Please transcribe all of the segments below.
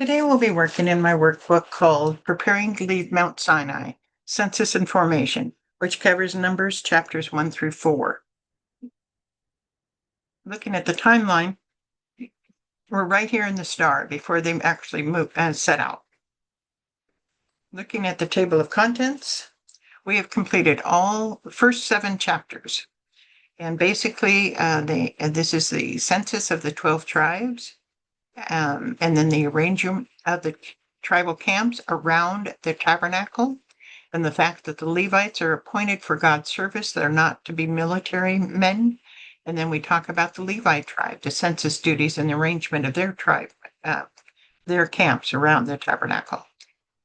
Today we'll be working in my workbook called Preparing to Leave Mount Sinai, Census and Formation, which covers Numbers chapters 1 through 4. Looking at the timeline, we're right here in the star before they actually set out. Looking at the table of contents, we have completed all the first 7 chapters. And basically, this is the census of the 12 tribes. And then the arrangement of the tribal camps around the tabernacle, and the fact that the Levites are appointed for God's service. They're not to be military men. And then we talk about the Levite tribe, the census duties and the arrangement of their tribe, their camps around the tabernacle.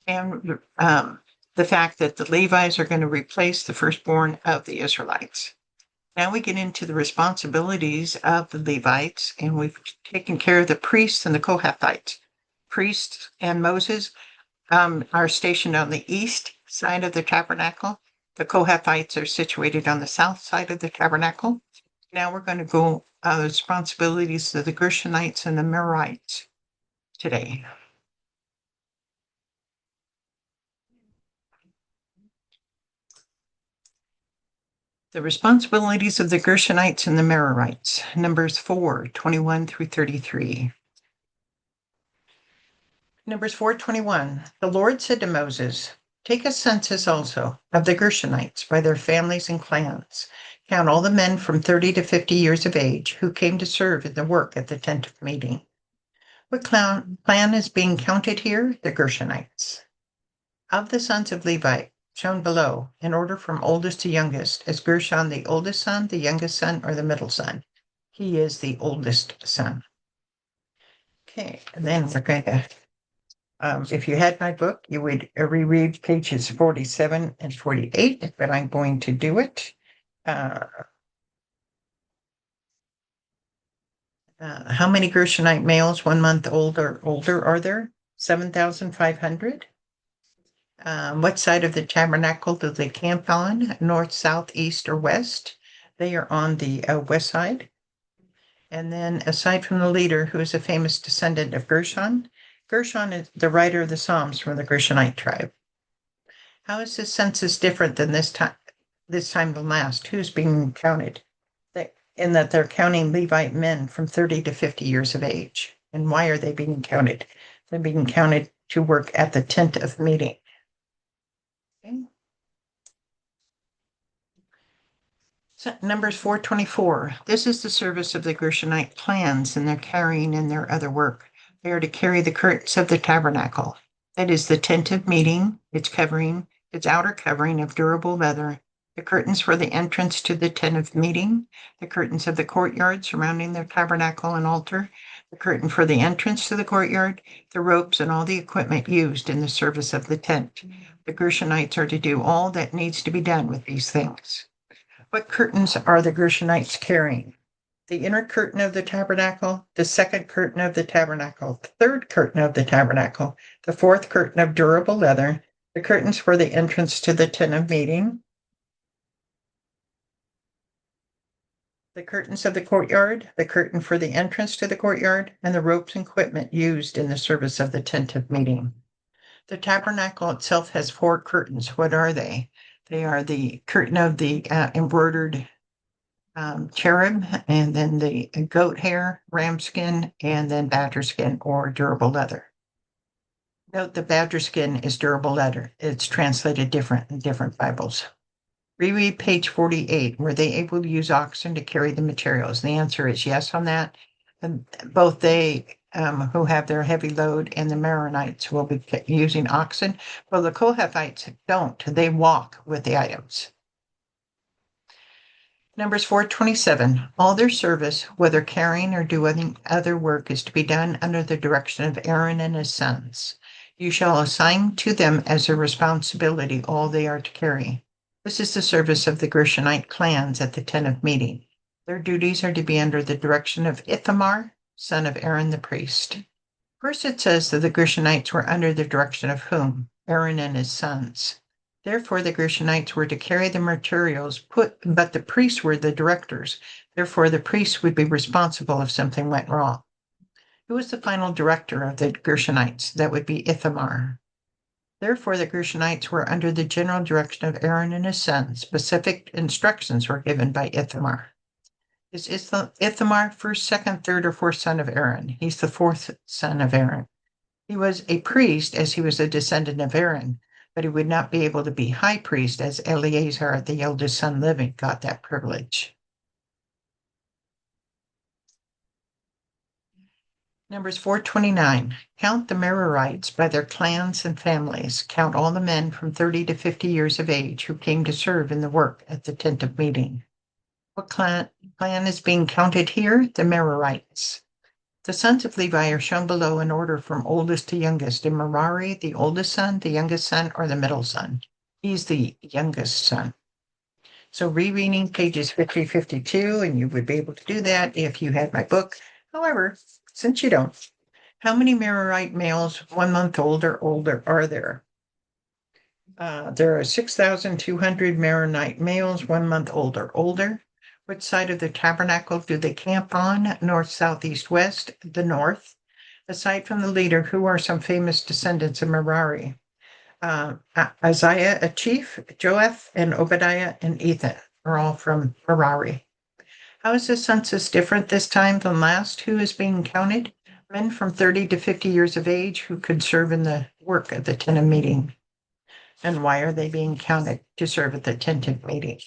And the fact that the Levites are going to replace the firstborn of the Israelites. Now we get into the responsibilities of the Levites, and we've taken care of the priests and the Kohathites. Priests and Moses are stationed on the east side of the tabernacle. The Kohathites are situated on the south side of the tabernacle. Now we're going to go responsibilities of the Gershonites and the Merarites today. The responsibilities of the Gershonites and the Merarites, Numbers 4:21 through 33. Numbers 4:21. The Lord said to Moses, "Take a census also of the Gershonites by their families and clans. Count all the men from 30 to 50 years of age who came to serve in the work at the tent of meeting." What clan is being counted here? The Gershonites. Of the sons of Levi, shown below, in order from oldest to youngest, is Gershon the oldest son, the youngest son, or the middle son? He is the oldest son. Okay, and then we're going to, if you had my book, you would reread pages 47 and 48, but I'm going to do it. How many Gershonite males 1 month old or older are there? 7,500. What side of the tabernacle do they camp on? North, south, east, or west? They are on the west side. And then aside from the leader, who is a famous descendant of Gershon, Gershon is the writer of the Psalms from the Gershonite tribe. How is this census different than this time than last? Who's being counted? In that they're counting Levite men from 30 to 50 years of age. And why are they being counted? They're being counted to work at the tent of meeting. Okay. So, Numbers 4:24. This is the service of the Gershonite clans and their carrying and their other work. They are to carry the curtains of the tabernacle. That is the tent of meeting, its covering, its outer covering of durable leather, the curtains for the entrance to the tent of meeting, the curtains of the courtyard surrounding the tabernacle and altar, the curtain for the entrance to the courtyard, the ropes and all the equipment used in the service of the tent. The Gershonites are to do all that needs to be done with these things. What curtains are the Gershonites carrying? The inner curtain of the tabernacle, the second curtain of the tabernacle, the third curtain of the tabernacle, the fourth curtain of durable leather, the curtains for the entrance to the tent of meeting, the curtains of the courtyard, the curtain for the entrance to the courtyard, and the ropes and equipment used in the service of the tent of meeting. The tabernacle itself has 4 curtains. What are they? They are the curtain of the embroidered cherub, and then the goat hair, ram skin, and then badger skin or durable leather. Note the badger skin is durable leather. It's translated different in different Bibles. Reread page 48. Were they able to use oxen to carry the materials? The answer is yes on that. And both they who have their heavy load and the Merarites will be using oxen. Well, the Kohathites don't. They walk with the items. Numbers 4:27. All their service, whether carrying or doing other work, is to be done under the direction of Aaron and his sons. You shall assign to them as a responsibility all they are to carry. This is the service of the Gershonite clans at the tent of meeting. Their duties are to be under the direction of Ithamar, son of Aaron the priest. First it says that the Gershonites were under the direction of whom? Aaron and his sons. Therefore the Gershonites were to carry the materials, but the priests were the directors. Therefore the priests would be responsible if something went wrong. Who was the final director of the Gershonites? That would be Ithamar. Therefore, the Gershonites were under the general direction of Aaron and his sons. Specific instructions were given by Ithamar. Is Ithamar first, second, third, or fourth son of Aaron? He's the fourth son of Aaron. He was a priest as he was a descendant of Aaron, but he would not be able to be high priest as Eleazar, the eldest son living, got that privilege. Numbers 429. Count the Merarites by their clans and families. Count all the men from 30 to 50 years of age who came to serve in the work at the tent of meeting. What clan is being counted here? The Merarites. The sons of Levi are shown below in order from oldest to youngest. In Merari, the oldest son, the youngest son, or the middle son? He's the youngest son. So rereading pages 50, 52, and you would be able to do that if you had my book. However, since you don't, how many Merarite males 1 month old or older are there? There are 6,200 Merarite males 1 month old or older. Which side of the tabernacle do they camp on? North, south, east, west? The north. Aside from the leader, who are some famous descendants of Merari? Isaiah, a chief, Joath, and Obadiah, and Ethan are all from Merari. How is the census different this time than last? Who is being counted? Men from 30 to 50 years of age who could serve in the work at the tent of meeting. And why are they being counted to serve at the tent of meeting?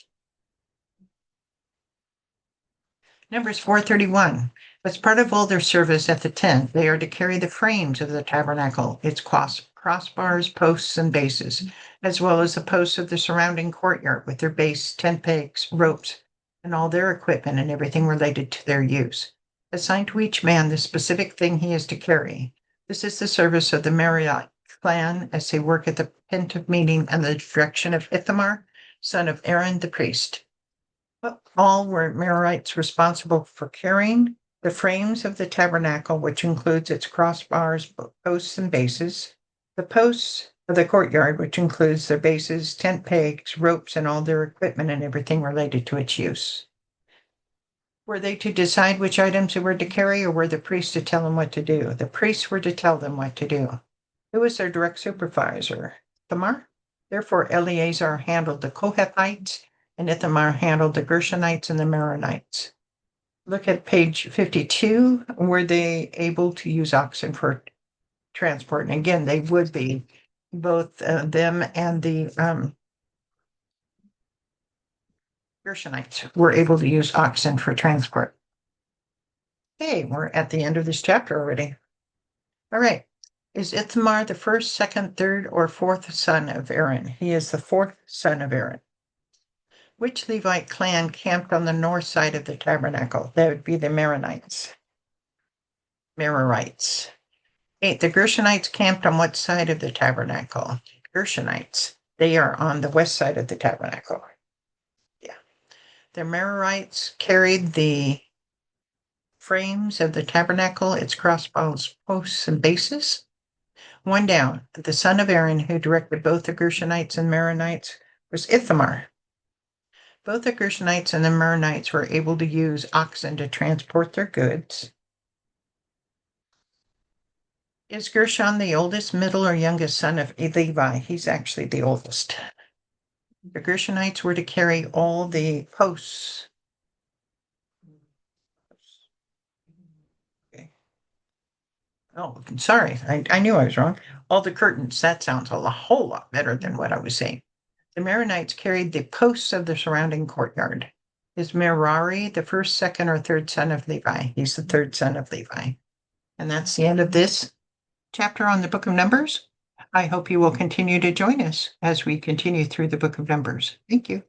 Numbers 431. As part of all their service at the tent, they are to carry the frames of the tabernacle, its crossbars, posts, and bases, as well as the posts of the surrounding courtyard with their base, tent pegs, ropes, and all their equipment and everything related to their use. Assign to each man the specific thing he is to carry. This is the service of the Merarite clan as they work at the tent of meeting under the direction of Ithamar, son of Aaron the priest. All were Merarites responsible for carrying the frames of the tabernacle, which includes its crossbars, posts, and bases, the posts of the courtyard, which includes their bases, tent pegs, ropes, and all their equipment and everything related to its use. Were they to decide which items they were to carry, or were the priests to tell them what to do? The priests were to tell them what to do. Who was their direct supervisor? Ithamar. Therefore, Eleazar handled the Kohathites, and Ithamar handled the Gershonites and the Merarites. Look at page 52. Were they able to use oxen for transport? And again, they would be. Both them and the Gershonites were able to use oxen for transport. Okay, we're at the end of this chapter already. All right. Is Ithamar the first, second, third, or fourth son of Aaron? He is the fourth son of Aaron. Which Levite clan camped on the north side of the tabernacle? That would be the Merarites. Merarites. 8. The Gershonites camped on what side of the tabernacle? Gershonites. They are on the west side of the tabernacle. Yeah. The Merarites carried the frames of the tabernacle, its crossbars, posts, and bases. 1 down. The son of Aaron who directed both the Gershonites and Merarites was Ithamar. Both the Gershonites and the Merarites were able to use oxen to transport their goods. Is Gershon the oldest, middle, or youngest son of Levi? He's actually the oldest. The Gershonites were to carry all the posts. Okay. Oh, sorry. I knew I was wrong. All the curtains. That sounds a whole lot better than what I was saying. The Merarites carried the posts of the surrounding courtyard. Is Merari the first, second, or third son of Levi? He's the third son of Levi. And that's the end of this chapter on the book of Numbers. I hope you will continue to join us as we continue through the book of Numbers. Thank you.